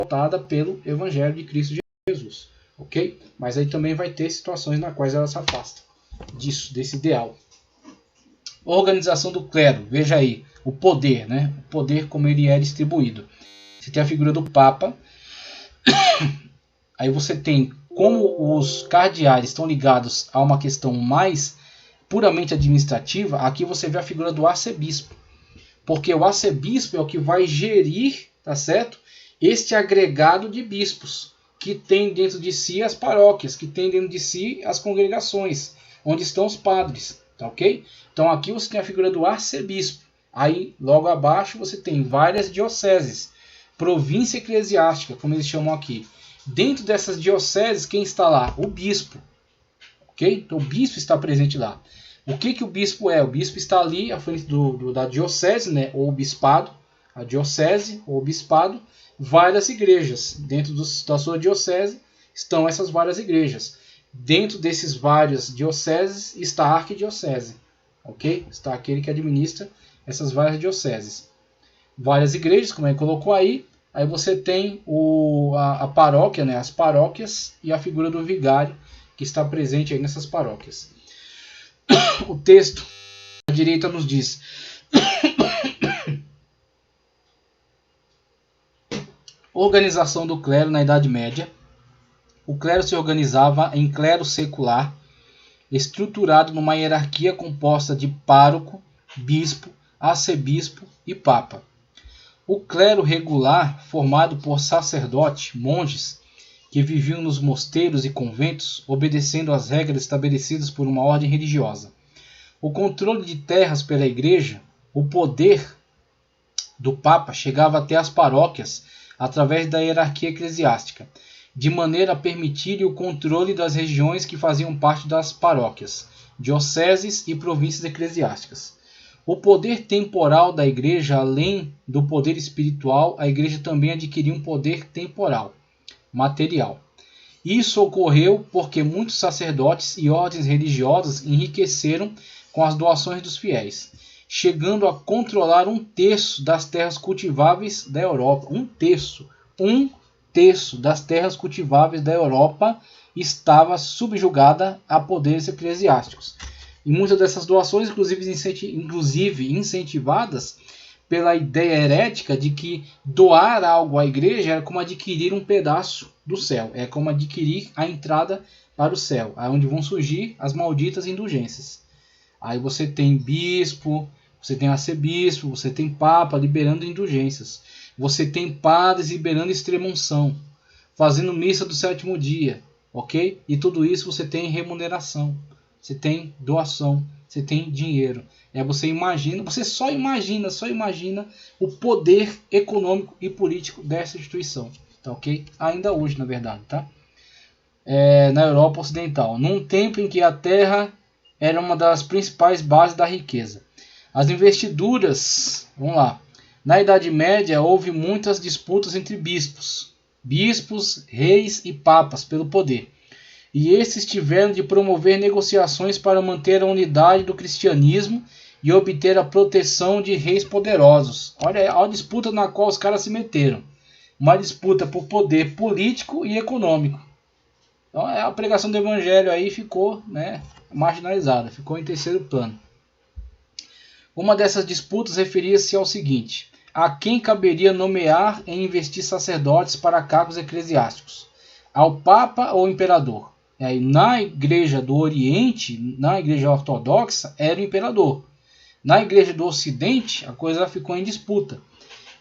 pautada pelo Evangelho de Cristo Jesus, ok? Mas aí também vai ter situações nas quais ela se afasta disso, desse ideal. Organização do clero, veja aí, o poder, né? O poder como ele é distribuído. Você tem a figura do Papa, aí você tem como os cardeais estão ligados a uma questão mais puramente administrativa, aqui você vê a figura do arcebispo, porque o arcebispo é o que vai gerir, tá certo? Este agregado de bispos, que tem dentro de si as paróquias, que tem dentro de si as congregações, onde estão os padres, tá ok? Então aqui você tem a figura do arcebispo. Aí logo abaixo você tem várias dioceses, província eclesiástica, como eles chamam aqui. Dentro dessas dioceses, quem está lá? O bispo, ok? Então o bispo está presente lá. O que o bispo é? O bispo está ali à frente da diocese, né? Ou bispado, a diocese ou bispado, várias igrejas. Dentro da sua diocese estão essas várias igrejas. Dentro desses várias dioceses está a arquidiocese, ok? Está aquele que administra essas várias dioceses. Várias igrejas, como ele colocou aí. Aí você tem a paróquia, né? As paróquias e a figura do vigário que está presente aí nessas paróquias. O texto à direita nos diz: organização do clero na Idade Média. O clero se organizava em clero secular, estruturado numa hierarquia composta de pároco, bispo, arcebispo e papa. O clero regular, formado por sacerdotes, monges, que viviam nos mosteiros e conventos, obedecendo às regras estabelecidas por uma ordem religiosa. O controle de terras pela igreja, o poder do Papa chegava até as paróquias através da hierarquia eclesiástica, de maneira a permitir o controle das regiões que faziam parte das paróquias, dioceses e províncias eclesiásticas. O poder temporal da igreja, além do poder espiritual, a igreja também adquiriu um poder temporal, material. Isso ocorreu porque muitos sacerdotes e ordens religiosas enriqueceram com as doações dos fiéis, chegando a controlar 1/3 das terras cultiváveis da Europa. 1/3 das terras cultiváveis da Europa estava subjugada a poderes eclesiásticos. E muitas dessas doações, inclusive incentivadas pela ideia herética de que doar algo à igreja era como adquirir um pedaço do céu, é como adquirir a entrada para o céu, onde vão surgir as malditas indulgências. Aí você tem bispo, você tem arcebispo, você tem papa liberando indulgências, você tem padres liberando extrema-unção, fazendo missa do 7º dia, ok? E tudo isso você tem remuneração. Você tem doação, você tem dinheiro. Você só imagina o poder econômico e político dessa instituição, tá ok? Ainda hoje, na verdade, tá? Na Europa Ocidental, num tempo em que a terra era uma das principais bases da riqueza. As investiduras, vamos lá. Na Idade Média houve muitas disputas entre bispos, reis e papas pelo poder. E esses tiveram de promover negociações para manter a unidade do cristianismo e obter a proteção de reis poderosos. Olha a disputa na qual os caras se meteram. Uma disputa por poder político e econômico. Então a pregação do evangelho aí ficou, né, marginalizada, ficou em terceiro plano. Uma dessas disputas referia-se ao seguinte: a quem caberia nomear e investir sacerdotes para cargos eclesiásticos? Ao Papa ou ao Imperador? Na Igreja do Oriente, na Igreja Ortodoxa, era o Imperador. Na Igreja do Ocidente, a coisa ficou em disputa.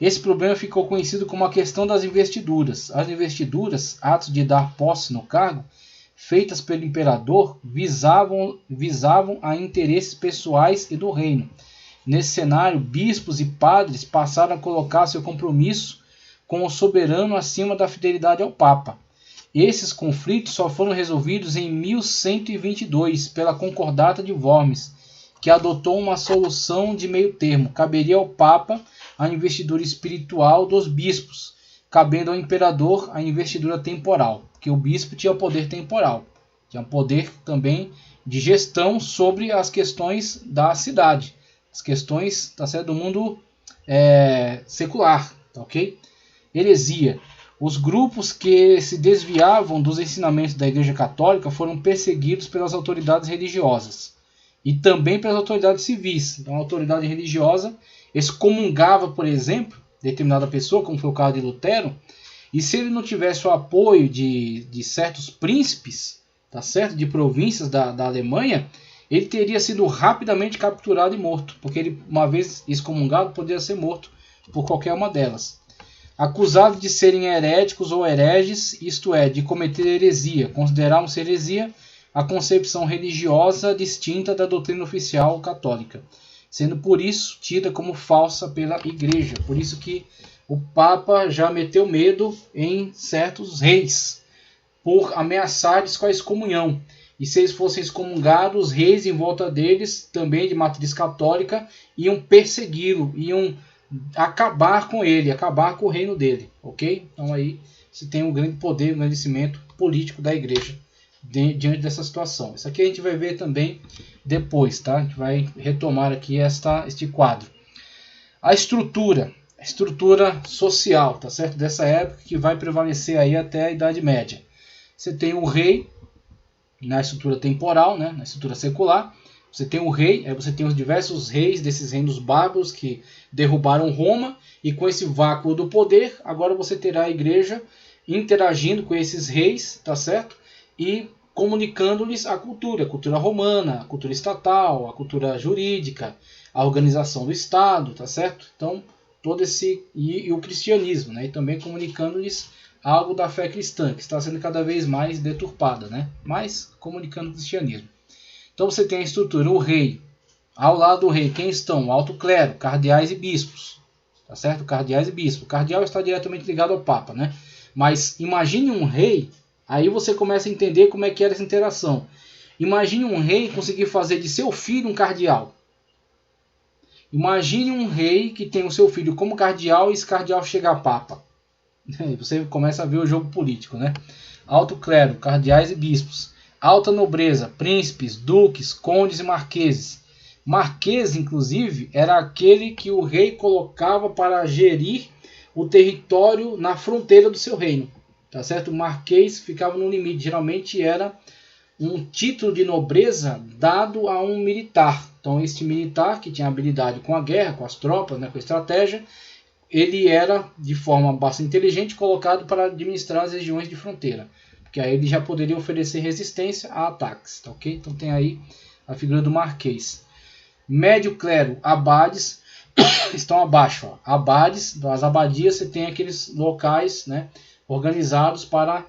Esse problema ficou conhecido como a questão das investiduras. As investiduras, atos de dar posse no cargo, feitas pelo imperador, visavam a interesses pessoais e do reino. Nesse cenário, bispos e padres passaram a colocar seu compromisso com o soberano acima da fidelidade ao Papa. Esses conflitos só foram resolvidos em 1122 pela Concordata de Worms, que adotou uma solução de meio termo. Caberia ao Papa a investidura espiritual dos bispos, cabendo ao imperador a investidura temporal, porque o bispo tinha poder temporal, tinha poder também de gestão sobre as questões da cidade, as questões, tá certo, do mundo secular, tá ok? Heresia. Os grupos que se desviavam dos ensinamentos da Igreja Católica foram perseguidos pelas autoridades religiosas e também pelas autoridades civis. Então, a autoridade religiosa excomungava, por exemplo, determinada pessoa, como foi o caso de Lutero, e se ele não tivesse o apoio de certos príncipes, tá certo? De províncias da Alemanha, ele teria sido rapidamente capturado e morto, porque ele, uma vez excomungado, poderia ser morto por qualquer uma delas. Acusados de serem heréticos ou hereges, isto é, de cometer heresia, consideravam-se heresia a concepção religiosa distinta da doutrina oficial católica, sendo por isso tida como falsa pela Igreja. Por isso que o Papa já meteu medo em certos reis, por ameaçar-lhes com a excomunhão. E se eles fossem excomungados, os reis em volta deles, também de matriz católica, iam persegui-lo, iam acabar com ele, acabar com o reino dele, ok? Então aí você tem um grande poder, um engrandecimento político da Igreja diante dessa situação. Isso aqui a gente vai ver também depois, tá? A gente vai retomar aqui este quadro. A estrutura social, tá certo? Dessa época que vai prevalecer aí até a Idade Média. Você tem o rei na estrutura temporal, né? Na estrutura secular. Você tem o rei, aí você tem os diversos reis desses reinos bárbaros que derrubaram Roma, e com esse vácuo do poder, agora você terá a Igreja interagindo com esses reis, tá certo? E comunicando-lhes a cultura romana, a cultura estatal, a cultura jurídica, a organização do Estado, tá certo? Então, todo esse e o cristianismo, né? E também comunicando-lhes algo da fé cristã, que está sendo cada vez mais deturpada, né? Mas comunicando o cristianismo. Então você tem a estrutura, o rei. Ao lado do rei, quem estão? O alto clero, cardeais e bispos. Tá certo? Cardeais e bispos. O cardeal está diretamente ligado ao Papa, né? Mas imagine um rei, aí você começa a entender como é que era essa interação. Imagine um rei conseguir fazer de seu filho um cardeal. Imagine um rei que tem o seu filho como cardeal e esse cardeal chega a Papa. Você começa a ver o jogo político, né? Alto clero, cardeais e bispos. Alta nobreza, príncipes, duques, condes e marqueses. Marquês, inclusive, era aquele que o rei colocava para gerir o território na fronteira do seu reino. Tá certo? O marquês ficava no limite. Geralmente era um título de nobreza dado a um militar. Então, este militar, que tinha habilidade com a guerra, com as tropas, né, com a estratégia, ele era, de forma bastante inteligente, colocado para administrar as regiões de fronteira. Porque aí ele já poderia oferecer resistência a ataques, tá ok? Então tem aí a figura do marquês. Médio clero, abades, estão abaixo. Ó. Abades, das abadias você tem aqueles locais, né, organizados para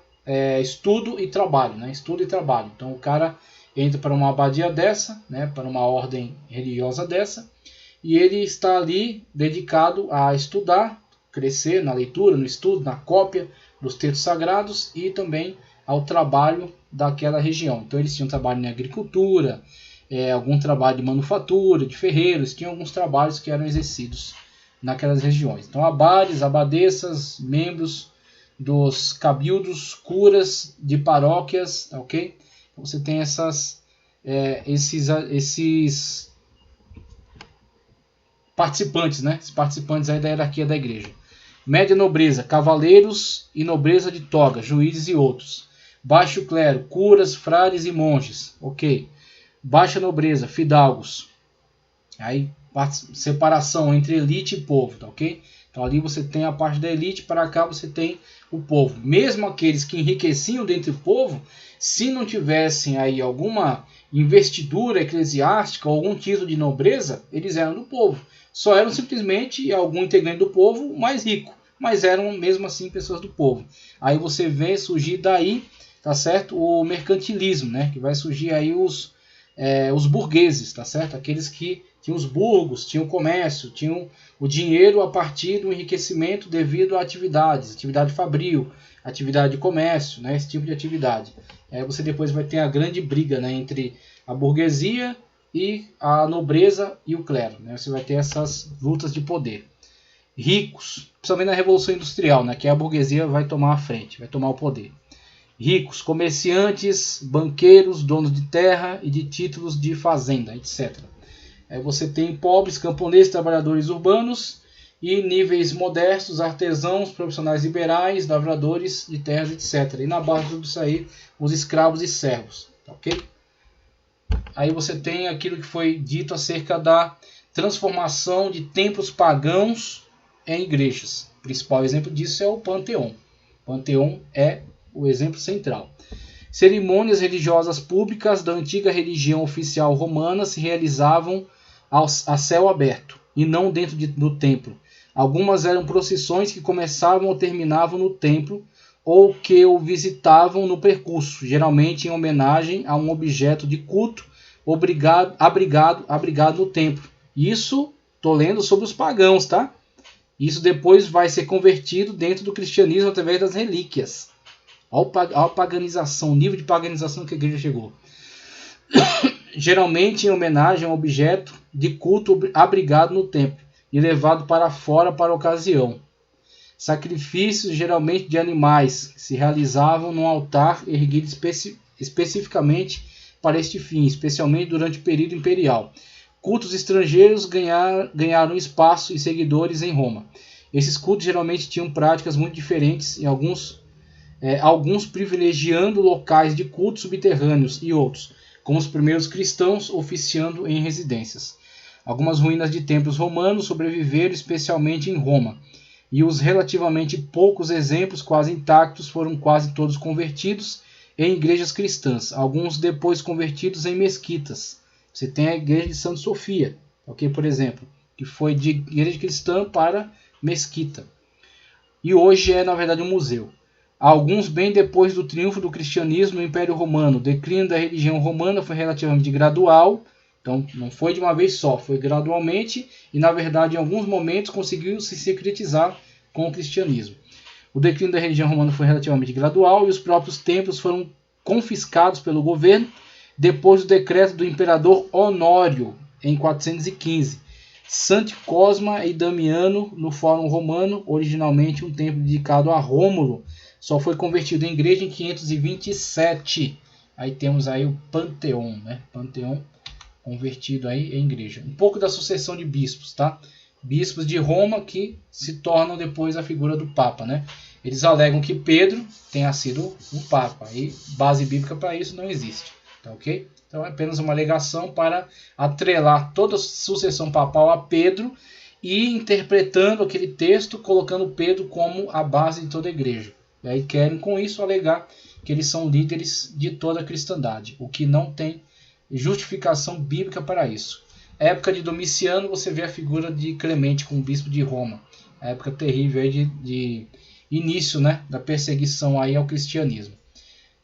estudo e trabalho. Né? Estudo e trabalho. Então o cara entra para uma abadia dessa, né, para uma ordem religiosa dessa, e ele está ali dedicado a estudar, crescer na leitura, no estudo, na cópia dos textos sagrados e também ao trabalho daquela região. Então eles tinham trabalho na agricultura, algum trabalho de manufatura, de ferreiros, tinham alguns trabalhos que eram exercidos naquelas regiões. Então abades, abadesas, membros dos cabildos, curas de paróquias, ok? Então, você tem esses participantes, né? Esses participantes aí da hierarquia da igreja. Média nobreza, cavaleiros e nobreza de toga, juízes e outros. Baixo clero, curas, frades e monges, ok. Baixa nobreza, fidalgos. Aí separação entre elite e povo, tá ok? Então ali você tem a parte da elite, para cá você tem o povo. Mesmo aqueles que enriqueciam dentre o povo, se não tivessem aí alguma investidura eclesiástica ou algum título de nobreza, eles eram do povo. Só eram simplesmente algum integrante do povo mais rico, mas eram mesmo assim pessoas do povo. Aí você vê surgir daí, tá certo? O mercantilismo, né? Que vai surgir aí os burgueses, tá certo? Aqueles que tinham os burgos, tinham o comércio, tinham o dinheiro a partir do enriquecimento devido a atividades, atividade fabril, atividade de comércio, né? Esse tipo de atividade. Aí você depois vai ter a grande briga, né, entre a burguesia e a nobreza e o clero, né? Você vai ter essas lutas de poder. Ricos, principalmente na Revolução Industrial, né, que a burguesia vai tomar a frente, vai tomar o poder. Ricos, comerciantes, banqueiros, donos de terra e de títulos de fazenda, etc. Aí você tem pobres, camponeses, trabalhadores urbanos e níveis modestos, artesãos, profissionais liberais, lavradores de terras, etc. E na base de tudo isso aí, os escravos e servos. Ok? Aí você tem aquilo que foi dito acerca da transformação de templos pagãos em igrejas. O principal exemplo disso é o Panteão. O Panteão é o exemplo central. Cerimônias religiosas públicas da antiga religião oficial romana se realizavam a céu aberto e não dentro do templo. Algumas eram procissões que começavam ou terminavam no templo ou que o visitavam no percurso, geralmente em homenagem a um objeto de culto abrigado no templo. Isso estou lendo sobre os pagãos, tá? Isso depois vai ser convertido dentro do cristianismo através das relíquias. Olha a paganização, o nível de paganização que a igreja chegou. Geralmente em homenagem a um objeto de culto abrigado no templo e levado para fora para a ocasião. Sacrifícios geralmente de animais se realizavam num altar erguido especificamente para este fim, especialmente durante o período imperial. Cultos estrangeiros ganharam espaço e seguidores em Roma. Esses cultos geralmente tinham práticas muito diferentes, e alguns privilegiando locais de culto subterrâneos e outros, como os primeiros cristãos oficiando em residências. Algumas ruínas de templos romanos sobreviveram especialmente em Roma, e os relativamente poucos exemplos quase intactos foram quase todos convertidos em igrejas cristãs, alguns depois convertidos em mesquitas. Você tem a igreja de Santa Sofia, okay, por exemplo, que foi de igreja cristã para mesquita. E hoje é, na verdade, um museu. Alguns bem depois do triunfo do cristianismo no Império Romano. O declínio da religião romana foi relativamente gradual, então não foi de uma vez só, foi gradualmente e, na verdade, em alguns momentos conseguiu se sincretizar com o cristianismo. O declínio da religião romana foi relativamente gradual e os próprios templos foram confiscados pelo governo depois do decreto do imperador Honório, em 415. Santo Cosma e Damiano, no Fórum Romano, originalmente um templo dedicado a Rômulo, só foi convertido em igreja em 527. Aí temos aí o Panteão, né? Panteão convertido aí em igreja. Um pouco da sucessão de bispos, tá? Bispos de Roma que se tornam depois a figura do Papa, né? Eles alegam que Pedro tenha sido o Papa. E base bíblica para isso não existe, tá ok? Então é apenas uma alegação para atrelar toda a sucessão papal a Pedro e interpretando aquele texto, colocando Pedro como a base de toda a igreja. E aí querem com isso alegar que eles são líderes de toda a cristandade, o que não tem justificação bíblica para isso. Na época de Domiciano você vê a figura de Clemente como bispo de Roma, a época terrível aí de início, né, da perseguição aí ao cristianismo.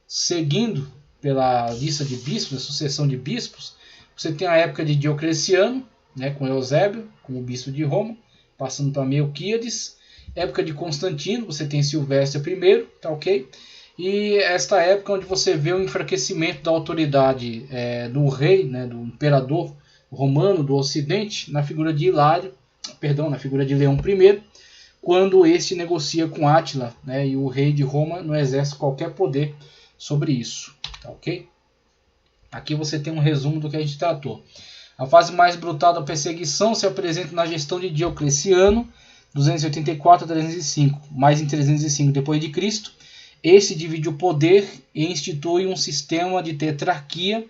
Seguindo pela lista de bispos, a sucessão de bispos, você tem a época de Diocleciano, né, com Eusébio como bispo de Roma, passando para Melquíades. Época de Constantino, você tem Silvestre I, tá ok? E esta época onde você vê o enfraquecimento da autoridade do rei, né, do imperador romano do Ocidente, na figura de na figura de Leão I, quando este negocia com Átila, né, e o rei de Roma não exerce qualquer poder sobre isso, tá ok? Aqui você tem um resumo do que a gente tratou. A fase mais brutal da perseguição se apresenta na gestão de Diocleciano, 284 a 305, mais em 305 d.C. Este divide o poder e institui um sistema de tetrarquia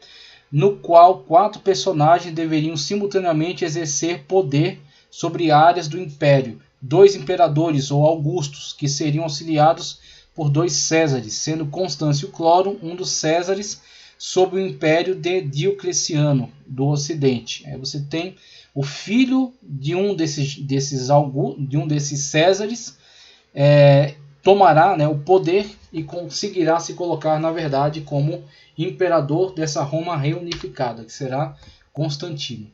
no qual 4 personagens deveriam simultaneamente exercer poder sobre áreas do império, 2 imperadores ou augustos, que seriam auxiliados por 2 Césares, sendo Constâncio Cloro um dos Césares sob o império de Diocleciano do Ocidente. Aí você tem o filho de um desses Césares, tomará, né, o poder e conseguirá se colocar, na verdade, como imperador dessa Roma reunificada, que será Constantino.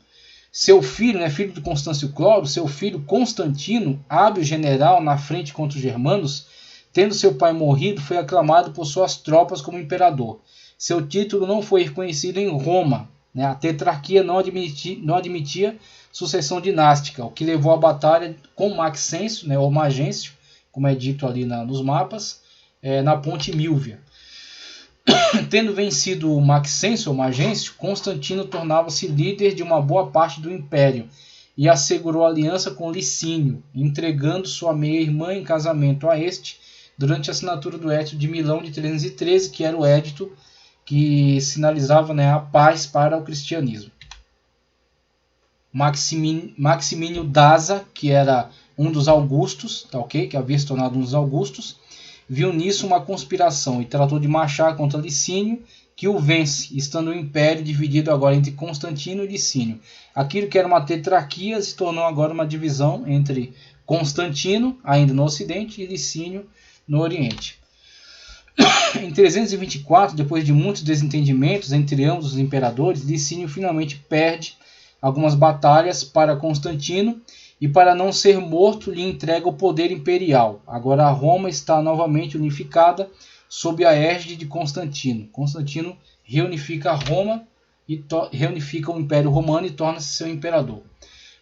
Seu filho, né, filho de Constâncio Cloro, seu filho Constantino, hábil general na frente contra os germanos, tendo seu pai morrido, foi aclamado por suas tropas como imperador. Seu título não foi reconhecido em Roma. Né? A tetrarquia não admitia sucessão dinástica, o que levou à batalha com Maxêncio, né, ou Magêncio, como é dito ali nos mapas, na ponte Milvia. Tendo vencido Maxêncio ou Magêncio, Constantino tornava-se líder de uma boa parte do império e assegurou aliança com Licínio, entregando sua meia-irmã em casamento a este, durante a assinatura do Edito de Milão de 313, que era o edito que sinalizava, né, a paz para o cristianismo. Maximínio Daza, que era um dos Augustos, tá ok? Que havia se tornado um dos Augustos, viu nisso uma conspiração e tratou de marchar contra Licínio, que o vence, estando o império dividido agora entre Constantino e Licínio. Aquilo que era uma tetrarquia se tornou agora uma divisão entre Constantino, ainda no Ocidente, e Licínio no Oriente. Em 324, depois de muitos desentendimentos entre ambos os imperadores, Licínio finalmente perde algumas batalhas para Constantino e, para não ser morto, lhe entrega o poder imperial. Agora Roma está novamente unificada sob a égide de Constantino. Constantino reunifica Roma e reunifica o Império Romano e torna-se seu imperador.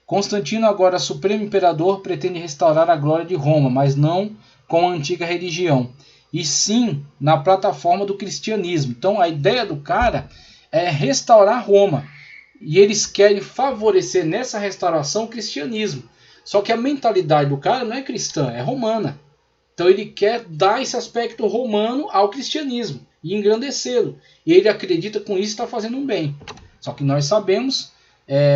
Constantino, agora supremo imperador, pretende restaurar a glória de Roma, mas não com a antiga religião, e sim na plataforma do cristianismo. Então a ideia do cara é restaurar Roma. E eles querem favorecer nessa restauração o cristianismo. Só que a mentalidade do cara não é cristã, é romana. Então ele quer dar esse aspecto romano ao cristianismo e engrandecê-lo. E ele acredita com isso está fazendo um bem. Só que nós sabemos,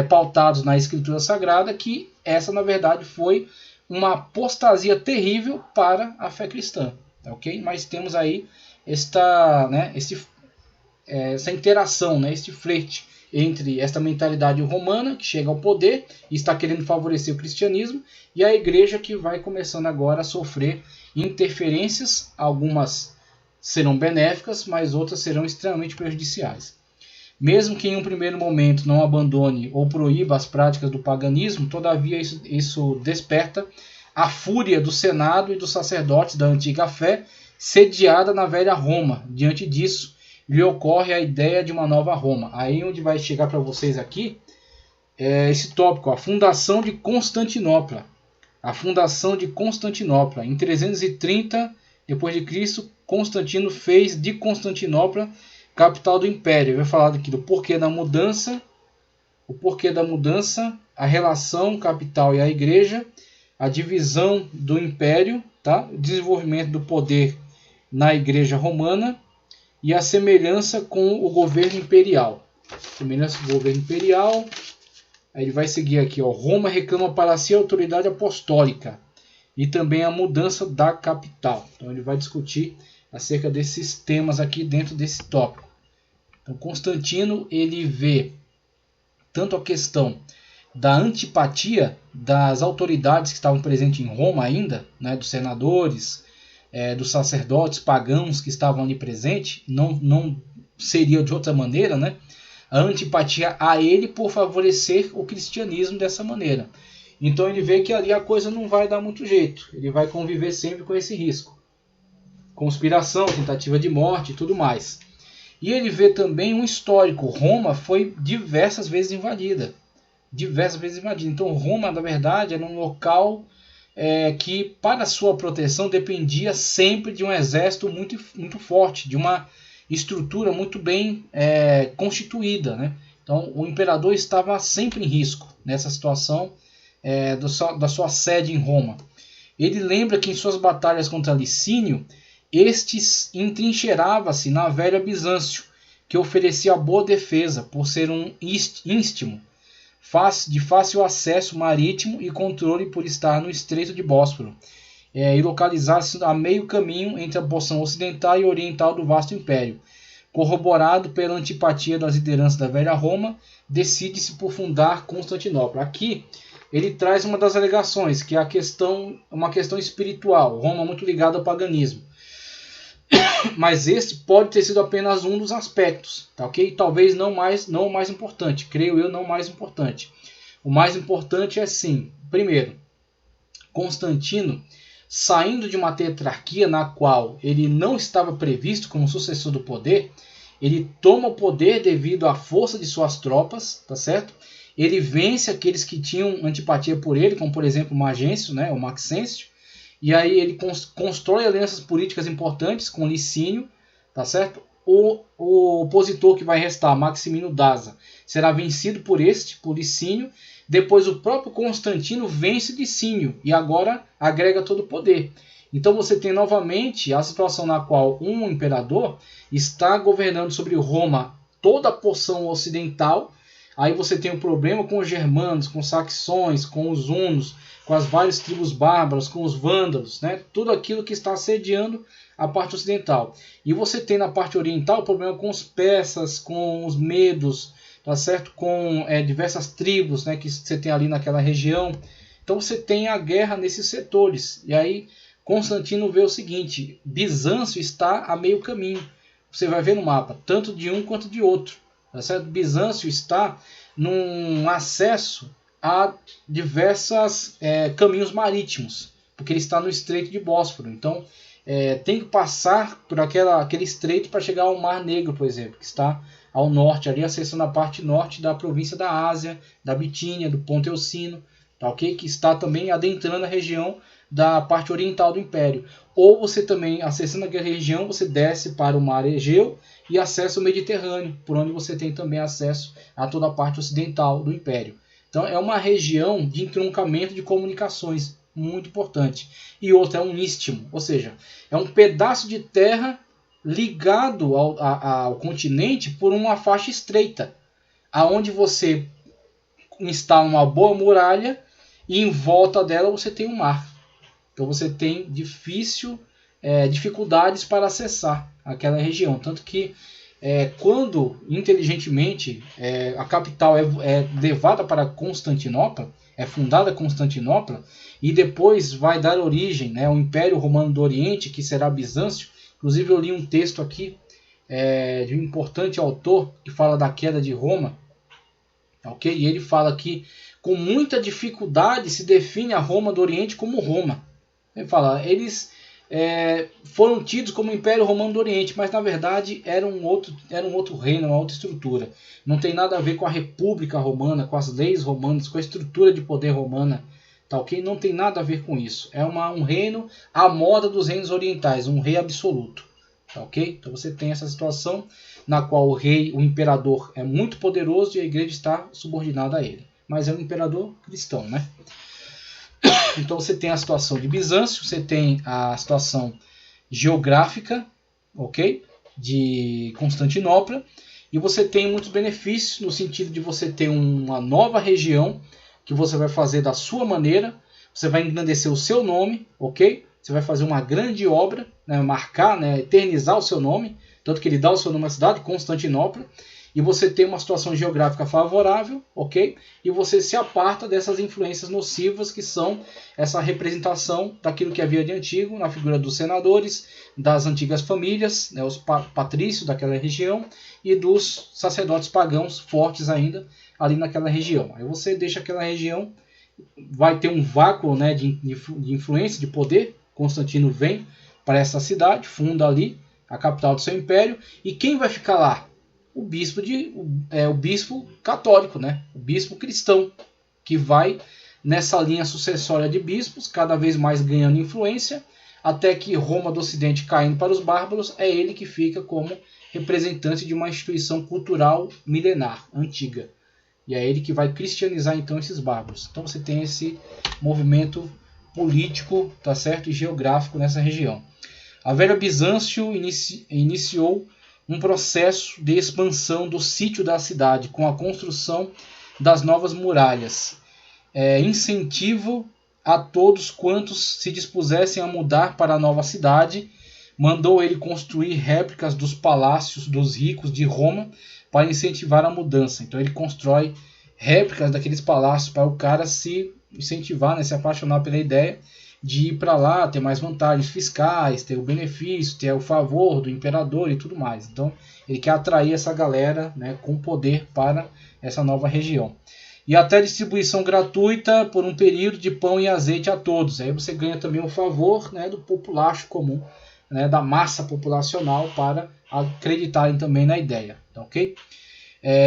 pautados na Escritura Sagrada, que essa na verdade foi uma apostasia terrível para a fé cristã. Okay? Mas temos aí essa interação, né, este flerte entre esta mentalidade romana que chega ao poder e está querendo favorecer o cristianismo, e a igreja que vai começando agora a sofrer interferências. Algumas serão benéficas, mas outras serão extremamente prejudiciais. Mesmo que em um primeiro momento não abandone ou proíba as práticas do paganismo, todavia isso desperta a fúria do Senado e dos sacerdotes da antiga fé, sediada na velha Roma. Diante disso, lhe ocorre a ideia de uma nova Roma. Aí onde vai chegar para vocês aqui esse tópico, a fundação de Constantinopla. A fundação de Constantinopla. Em 330 d.C., Constantino fez de Constantinopla capital do império. Eu vou falar aqui do porquê da mudança, a relação capital e a igreja, a divisão do império, tá? O desenvolvimento do poder na igreja romana, e a semelhança com o governo imperial. Semelhança com o governo imperial. Aí ele vai seguir aqui, ó. Roma reclama para si a autoridade apostólica e também a mudança da capital. Então ele vai discutir acerca desses temas aqui dentro desse tópico. Então Constantino, ele vê tanto a questão da antipatia das autoridades que estavam presentes em Roma ainda, né, dos senadores, dos sacerdotes pagãos que estavam ali presentes, não seria de outra maneira, né? A antipatia a ele por favorecer o cristianismo dessa maneira. Então ele vê que ali a coisa não vai dar muito jeito, ele vai conviver sempre com esse risco. Conspiração, tentativa de morte e tudo mais. E ele vê também um histórico. Roma foi diversas vezes invadida. Então Roma, na verdade, era um local que para sua proteção dependia sempre de um exército muito, muito forte, de uma estrutura muito bem constituída, né? Então o imperador estava sempre em risco nessa situação da sua sede em Roma. Ele lembra que em suas batalhas contra Licínio, estes entrincheirava-se na velha Bizâncio, que oferecia boa defesa por ser um istmo de fácil acesso marítimo e controle por estar no Estreito de Bósforo, e localizar-se a meio caminho entre a porção ocidental e oriental do vasto império. Corroborado pela antipatia das lideranças da velha Roma, decide-se por fundar Constantinopla. Aqui ele traz uma das alegações, que é uma questão espiritual. Roma muito ligada ao paganismo. Mas este pode ter sido apenas um dos aspectos, tá ok? Talvez não o mais importante, creio eu, não o mais importante. O mais importante é sim, primeiro, Constantino, saindo de uma tetrarquia na qual ele não estava previsto como sucessor do poder, ele toma o poder devido à força de suas tropas, tá certo? Ele vence aqueles que tinham antipatia por ele, como por exemplo Magêncio, né, o Maxêncio. E aí ele constrói alianças políticas importantes com Licínio, tá certo? O opositor que vai restar, Maximino Daza, será vencido por Licínio, Depois o próprio Constantino vence Licínio e agora agrega todo o poder. Então você tem novamente a situação na qual um imperador está governando sobre Roma toda a porção ocidental. Aí você tem um problema com os germanos, com os saxões, com os hunos, com as várias tribos bárbaras, com os vândalos, né? Tudo aquilo que está assediando a parte ocidental. E você tem na parte oriental o problema com os persas, com os medos, tá certo? Com diversas tribos, né, que você tem ali naquela região. Então você tem a guerra nesses setores. E aí Constantino vê o seguinte: Bizâncio está a meio caminho. Você vai ver no mapa, tanto de um quanto de outro. Tá certo? Bizâncio está num acesso a diversos caminhos marítimos, porque ele está no Estreito de Bósforo. Então tem que passar por aquele estreito para chegar ao Mar Negro, por exemplo, que está ao norte, ali acessando a parte norte da província da Ásia, da Bitínia, do Ponto Eucino, tá, okay? Que está também adentrando a região da parte oriental do Império. Ou você também, acessando aquela região, você desce para o Mar Egeu e acessa o Mediterrâneo, por onde você tem também acesso a toda a parte ocidental do Império. Então é uma região de entroncamento de comunicações, muito importante. E outra é um istmo, ou seja, é um pedaço de terra ligado ao continente por uma faixa estreita, aonde você instala uma boa muralha e em volta dela você tem um mar. Então você tem dificuldades para acessar aquela região. Tanto que quando inteligentemente a capital é levada para Constantinopla, é fundada Constantinopla, e depois vai dar origem, né, ao Império Romano do Oriente, que será Bizâncio. Inclusive eu li um texto aqui de um importante autor que fala da queda de Roma, okay? E ele fala que com muita dificuldade se define a Roma do Oriente como Roma. Ele fala, eles foram tidos como Império Romano do Oriente, mas na verdade era um outro reino, uma outra estrutura. Não tem nada a ver com a República Romana, com as leis romanas, com a estrutura de poder romana. Tá, okay? Não tem nada a ver com isso. É um reino à moda dos reinos orientais, um rei absoluto. Tá, okay? Então você tem essa situação na qual o imperador é muito poderoso e a igreja está subordinada a ele. Mas é um imperador cristão, né? Então você tem a situação de Bizâncio, você tem a situação geográfica, ok? De Constantinopla, e você tem muitos benefícios no sentido de você ter uma nova região que você vai fazer da sua maneira, você vai engrandecer o seu nome, ok? Você vai fazer uma grande obra, né, marcar, né, eternizar o seu nome, tanto que ele dá o seu nome à cidade, Constantinopla, e você tem uma situação geográfica favorável, ok? E você se aparta dessas influências nocivas que são essa representação daquilo que havia de antigo, na figura dos senadores, das antigas famílias, né, os patrícios daquela região, e dos sacerdotes pagãos fortes ainda ali naquela região. Aí você deixa aquela região, vai ter um vácuo, né, de influência, de poder. Constantino vem para essa cidade, funda ali a capital do seu império, e quem vai ficar lá? O bispo católico, né? O bispo cristão, que vai nessa linha sucessória de bispos, cada vez mais ganhando influência, até que Roma do Ocidente caindo para os bárbaros, é ele que fica como representante de uma instituição cultural milenar, antiga. E é ele que vai cristianizar então esses bárbaros. Então você tem esse movimento político, tá certo, e geográfico nessa região. A velha Bizâncio iniciou um processo de expansão do sítio da cidade, com a construção das novas muralhas. Incentivo a todos quantos se dispusessem a mudar para a nova cidade. Mandou ele construir réplicas dos palácios dos ricos de Roma para incentivar a mudança. Então ele constrói réplicas daqueles palácios para o cara se incentivar, né, se apaixonar pela ideia de ir para lá, ter mais vantagens fiscais, ter o benefício, ter o favor do imperador e tudo mais. Então ele quer atrair essa galera, né, com poder para essa nova região. E até distribuição gratuita por um período de pão e azeite a todos. Aí você ganha também o favor, né, do populacho comum, né, da massa populacional, para acreditarem também na ideia. Ok?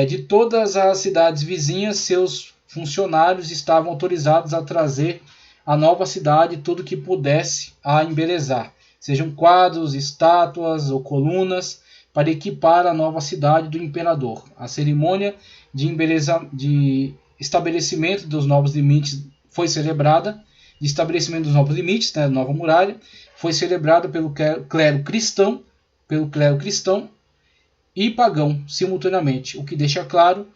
De todas as cidades vizinhas, seus funcionários estavam autorizados a trazer à nova cidade tudo que pudesse a embelezar, sejam quadros, estátuas ou colunas, para equipar a nova cidade do imperador. A cerimônia de estabelecimento dos novos limites foi celebrada, de estabelecimento dos novos limites, né, nova muralha, foi celebrada pelo clero cristão e pagão simultaneamente, o que deixa claro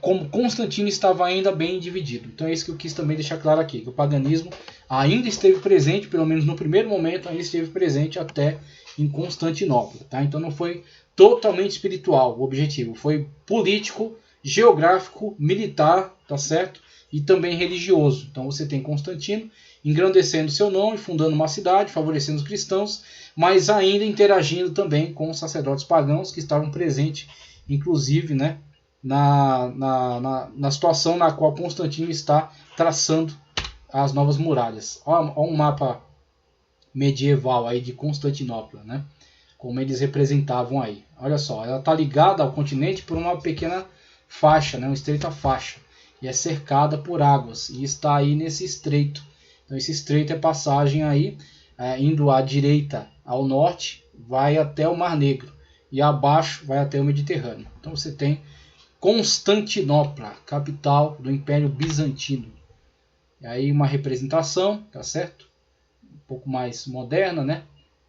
como Constantino estava ainda bem dividido. Então é isso que eu quis também deixar claro aqui, que o paganismo ainda esteve presente, pelo menos no primeiro momento, ainda esteve presente até em Constantinopla. Tá? Então não foi totalmente espiritual o objetivo, foi político, geográfico, militar, tá certo? E também religioso. Então você tem Constantino engrandecendo seu nome, fundando uma cidade, favorecendo os cristãos, mas ainda interagindo também com os sacerdotes pagãos que estavam presentes, inclusive, né, na situação na qual Constantino está traçando as novas muralhas. Olha um mapa medieval aí de Constantinopla, né? Como eles representavam aí. Olha só, ela está ligada ao continente por uma pequena faixa, né? Uma estreita faixa, e é cercada por águas, e está aí nesse estreito. Então esse estreito é passagem aí, indo à direita ao norte, vai até o Mar Negro, e abaixo vai até o Mediterrâneo. Então você tem Constantinopla, capital do Império Bizantino. E aí uma representação, tá certo? Um pouco mais moderna, né?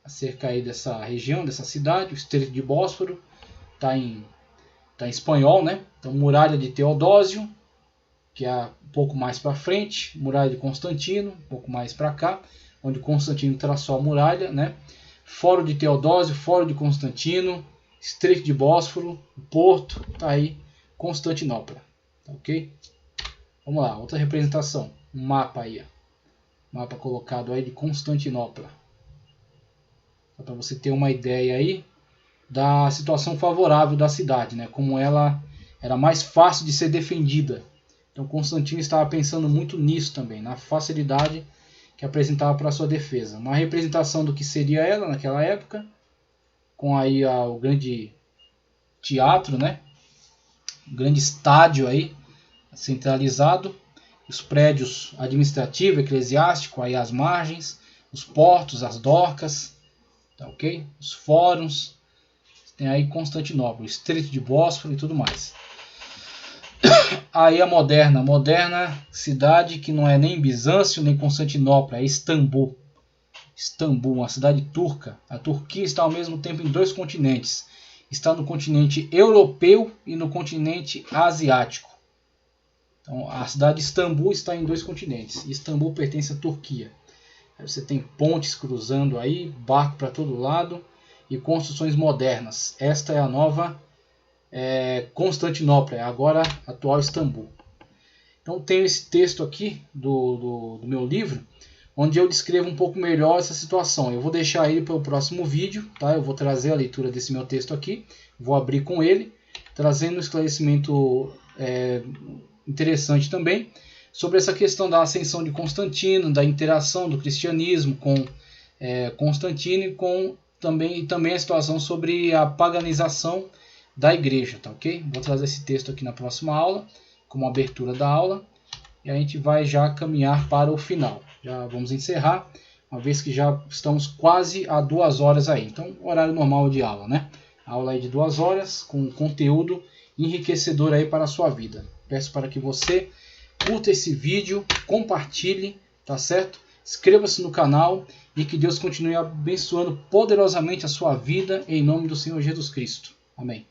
Acerca aí dessa região, dessa cidade, o Estreito de Bósforo, tá em espanhol, né? Então Muralha de Teodósio, que é um pouco mais para frente, Muralha de Constantino, um pouco mais para cá, onde Constantino traçou a muralha, né? Fórum de Teodósio, Fórum de Constantino, Estreito de Bósforo, Porto, tá aí Constantinopla, tá ok? Vamos lá, outra representação, um mapa aí, ó. Mapa colocado aí de Constantinopla, para você ter uma ideia aí da situação favorável da cidade, né? Como ela era mais fácil de ser defendida. Então Constantino estava pensando muito nisso também, na facilidade que apresentava para sua defesa. Uma representação do que seria ela naquela época, com aí o grande teatro, né? O grande estádio aí centralizado, os prédios administrativo, eclesiástico aí às margens, os portos, as docas, tá ok? Os fóruns, tem aí Constantinopla, o Estreito de Bósforo e tudo mais. Aí a moderna cidade que não é nem Bizâncio nem Constantinopla, é Istambul. Istambul, uma cidade turca. A Turquia está ao mesmo tempo em dois continentes. Está no continente europeu e no continente asiático. Então a cidade de Istambul está em dois continentes. Istambul pertence à Turquia. Aí você tem pontes cruzando aí, barco para todo lado e construções modernas. Esta é a nova Constantinopla, agora atual Istambul. Então tenho esse texto aqui do meu livro, onde eu descrevo um pouco melhor essa situação. Eu vou deixar ele para o próximo vídeo, tá? Eu vou trazer a leitura desse meu texto aqui, vou abrir com ele, trazendo um esclarecimento interessante também sobre essa questão da ascensão de Constantino, da interação do cristianismo com Constantino e também a situação sobre a paganização da igreja, tá ok? Vou trazer esse texto aqui na próxima aula, como abertura da aula, e a gente vai já caminhar para o final. Já vamos encerrar, uma vez que já estamos quase a 2 horas aí. Então, horário normal de aula, né? A aula aí de 2 horas, com conteúdo enriquecedor aí para a sua vida. Peço para que você curta esse vídeo, compartilhe, tá certo? Inscreva-se no canal e que Deus continue abençoando poderosamente a sua vida, em nome do Senhor Jesus Cristo. Amém.